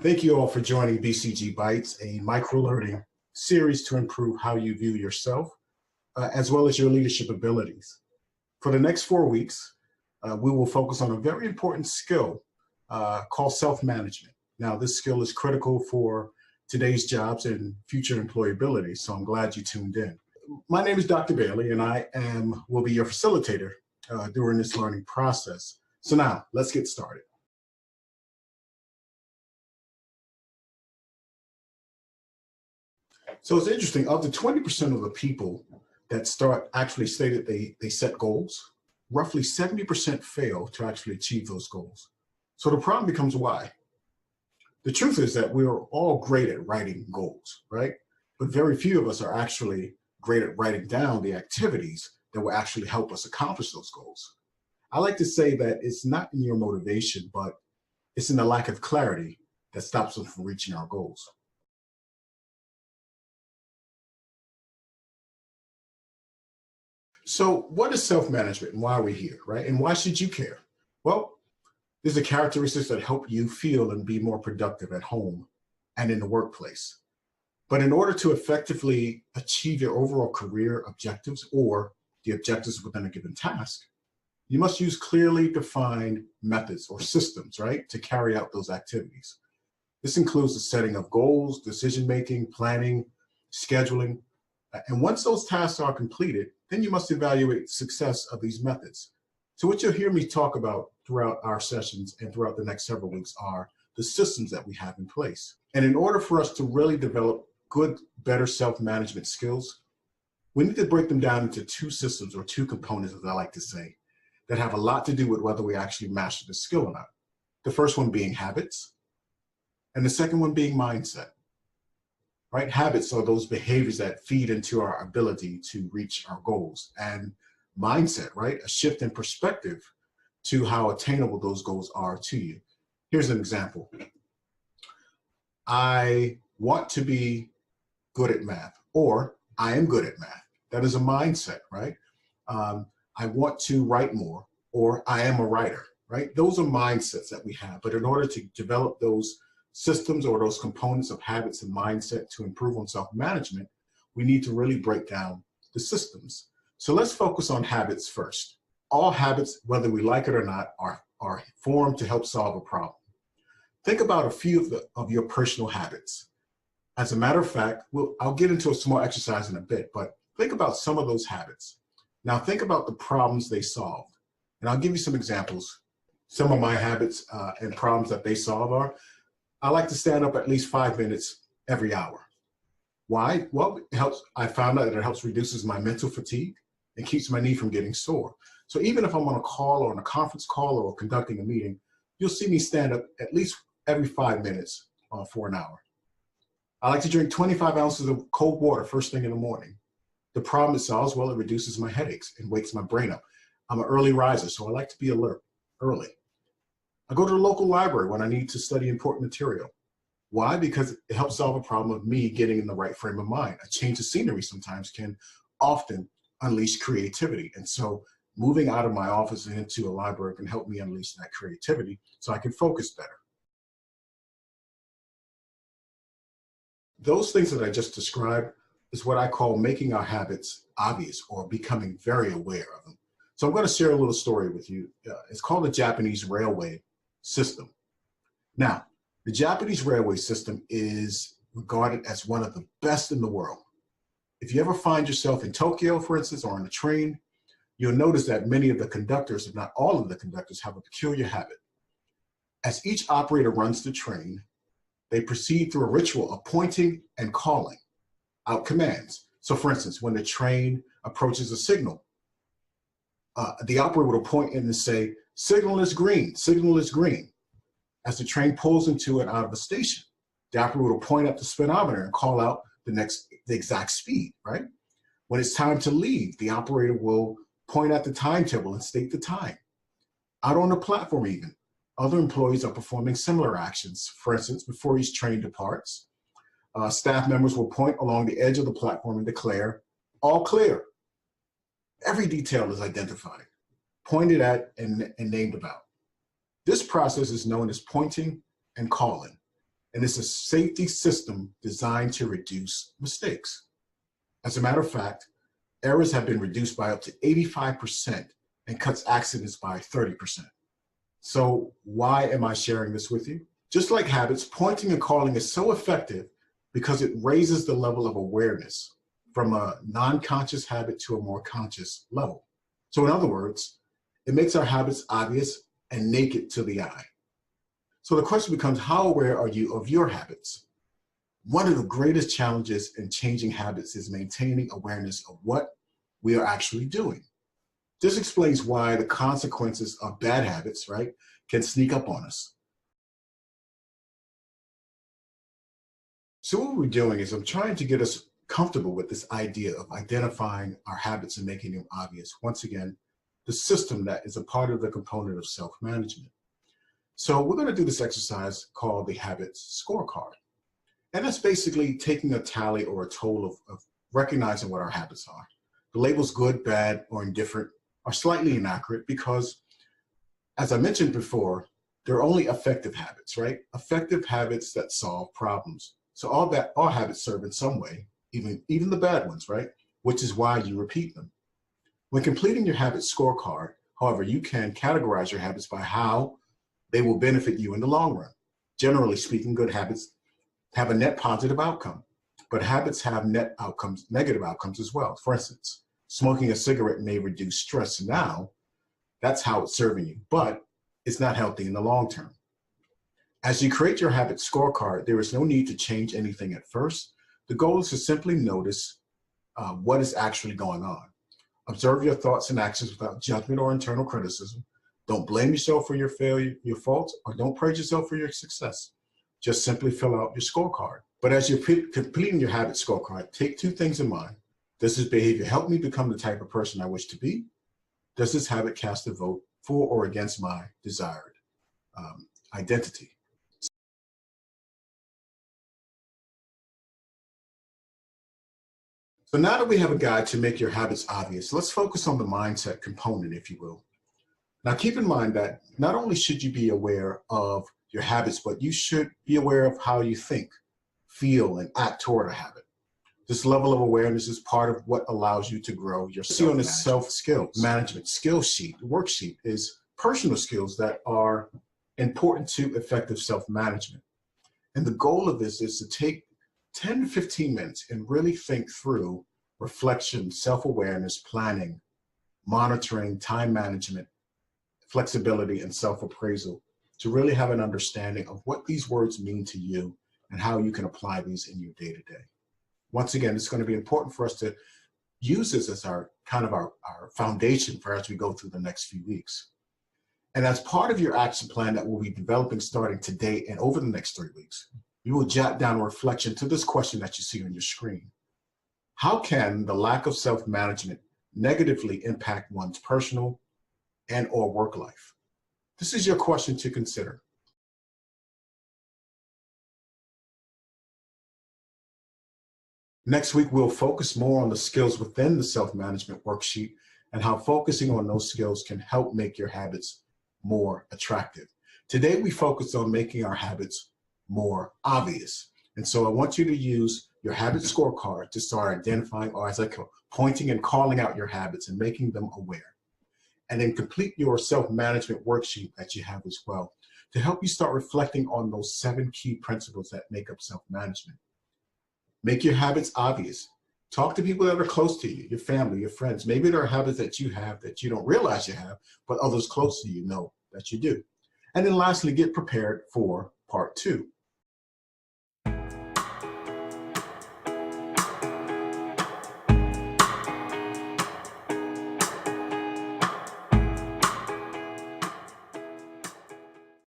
Thank you all for joining BCG Bites, a micro-learning series to improve how you view yourself, as well as your leadership abilities. For the next 4 weeks, we will focus on a very important skill called self-management. Now, this skill is critical for today's jobs and future employability, so I'm glad you tuned in. My name is Dr. Bailey, and I will be your facilitator during this learning process. So now, let's get started. So it's interesting, of the 20% of the people that actually stated they set goals, roughly 70% fail to actually achieve those goals. So the problem becomes why? The truth is that we're all great at writing goals, right? But very few of us are actually great at writing down the activities that will actually help us accomplish those goals. I like to say that it's not in your motivation, but it's in the lack of clarity that stops us from reaching our goals. So what is self-management and why are we here, right? And why should you care? Well, these are characteristics that help you feel and be more productive at home and in the workplace. But in order to effectively achieve your overall career objectives or the objectives within a given task, you must use clearly defined methods or systems, right, to carry out those activities. This includes the setting of goals, decision-making, planning, scheduling. And once those tasks are completed, then you must evaluate the success of these methods. So what you'll hear me talk about throughout our sessions and throughout the next several weeks are the systems that we have in place. And in order for us to really develop good, better self-management skills, we need to break them down into two systems or two components, as I like to say, that have a lot to do with whether we actually master the skill or not. The first one being habits, and the second one being mindset. Right? Habits are those behaviors that feed into our ability to reach our goals. And mindset, right? A shift in perspective to how attainable those goals are to you. Here's an example. I want to be good at math, or I am good at math. That is a mindset, right? I want to write more, or I am a writer, right? Those are mindsets that we have. But in order to develop those systems or those components of habits and mindset to improve on self-management, we need to really break down the systems. So let's focus on habits first. All habits, whether we like it or not, are formed to help solve a problem. Think about a few of your personal habits. As a matter of fact, I'll get into a small exercise in a bit, but think about some of those habits. Now think about the problems they solved. And I'll give you some examples. Some of my habits and problems that they solve are, I like to stand up at least 5 minutes every hour. Why? Well, it helps. I found out that it helps reduces my mental fatigue and keeps my knee from getting sore. So even if I'm on a call or on a conference call or conducting a meeting, you'll see me stand up at least every 5 minutes for an hour. I like to drink 25 ounces of cold water first thing in the morning. The problem it solves, well, it reduces my headaches and wakes my brain up. I'm an early riser, so I like to be alert early. I go to the local library when I need to study important material. Why? Because it helps solve a problem of me getting in the right frame of mind. A change of scenery sometimes can often unleash creativity. And so moving out of my office and into a library can help me unleash that creativity so I can focus better. Those things that I just described is what I call making our habits obvious or becoming very aware of them. So I'm going to share a little story with you. It's called the Japanese railway system. Now, the Japanese railway system is regarded as one of the best in the world. If you ever find yourself in Tokyo, for instance, or on a train, you'll notice that many of the conductors, if not all of the conductors, have a peculiar habit. As each operator runs the train, they proceed through a ritual of pointing and calling out commands. So for instance, when the train approaches a signal, the operator will point in and say, signal is green, signal is green. As the train pulls into and out of a station, the operator will point up the speedometer and call out the exact speed, right? When it's time to leave, the operator will point at the timetable and state the time. Out on the platform even, other employees are performing similar actions. For instance, before each train departs, staff members will point along the edge of the platform and declare, all clear. Every detail is identified, pointed at, and named about. This process is known as pointing and calling. and it's a safety system designed to reduce mistakes. As a matter of fact, errors have been reduced by up to 85% and cuts accidents by 30%. So why am I sharing this with you? Just like habits, pointing and calling is so effective because it raises the level of awareness from a non-conscious habit to a more conscious level. So in other words, it makes our habits obvious and naked to the eye. So the question becomes, how aware are you of your habits? One of the greatest challenges in changing habits is maintaining awareness of what we are actually doing. This explains why the consequences of bad habits, right, can sneak up on us. So what we're doing is I'm trying to get us comfortable with this idea of identifying our habits and making them obvious. Once again, the system that is a part of the component of self-management. So we're going to do this exercise called the habits scorecard. And that's basically taking a tally or a total of recognizing what our habits are. The labels good, bad, or indifferent are slightly inaccurate because, as I mentioned before, they're only effective habits, right? Effective habits that solve problems. So all habits serve in some way, even the bad ones, right? Which is why you repeat them. When completing your habits scorecard, however, you can categorize your habits by how they will benefit you in the long run. Generally speaking, good habits have a net positive outcome, but habits have negative outcomes as well. For instance, smoking a cigarette may reduce stress now. That's how it's serving you, but it's not healthy in the long term. As you create your habit scorecard, there is no need to change anything at first. The goal is to simply notice what is actually going on. Observe your thoughts and actions without judgment or internal criticism. Don't blame yourself for your failure, your faults, or don't praise yourself for your success. Just simply fill out your scorecard. But as you're completing your habit scorecard, take two things in mind. Does this behavior help me become the type of person I wish to be? Does this habit cast a vote for or against my desired identity? So now that we have a guide to make your habits obvious, let's focus on the mindset component, if you will. Now keep in mind that not only should you be aware of your habits, but you should be aware of how you think, feel, and act toward a habit. This level of awareness is part of what allows you to grow your self-skills management skill sheet. The worksheet is personal skills that are important to effective self-management. And the goal of this is to take 10 to 15 minutes and really think through reflection, self-awareness, planning, monitoring, time management, flexibility, and self-appraisal to really have an understanding of what these words mean to you and how you can apply these in your day-to-day. Once again, it's going to be important for us to use this as our foundation for as we go through the next few weeks. And as part of your action plan that we'll be developing starting today and over the next 3 weeks, you will jot down a reflection to this question that you see on your screen. How can the lack of self-management negatively impact one's personal and or work life? This is your question to consider. Next week, we'll focus more on the skills within the self-management worksheet and how focusing on those skills can help make your habits more attractive. Today, we focused on making our habits more obvious. And so I want you to use your habit scorecard to start identifying, or as I call, pointing and calling out your habits and making them aware. And then complete your self-management worksheet that you have as well to help you start reflecting on those 7 key principles that make up self-management. Make your habits obvious. Talk to people that are close to you, your family, your friends. Maybe there are habits that you have that you don't realize you have, but others close to you know that you do. And then lastly, get prepared for part 2.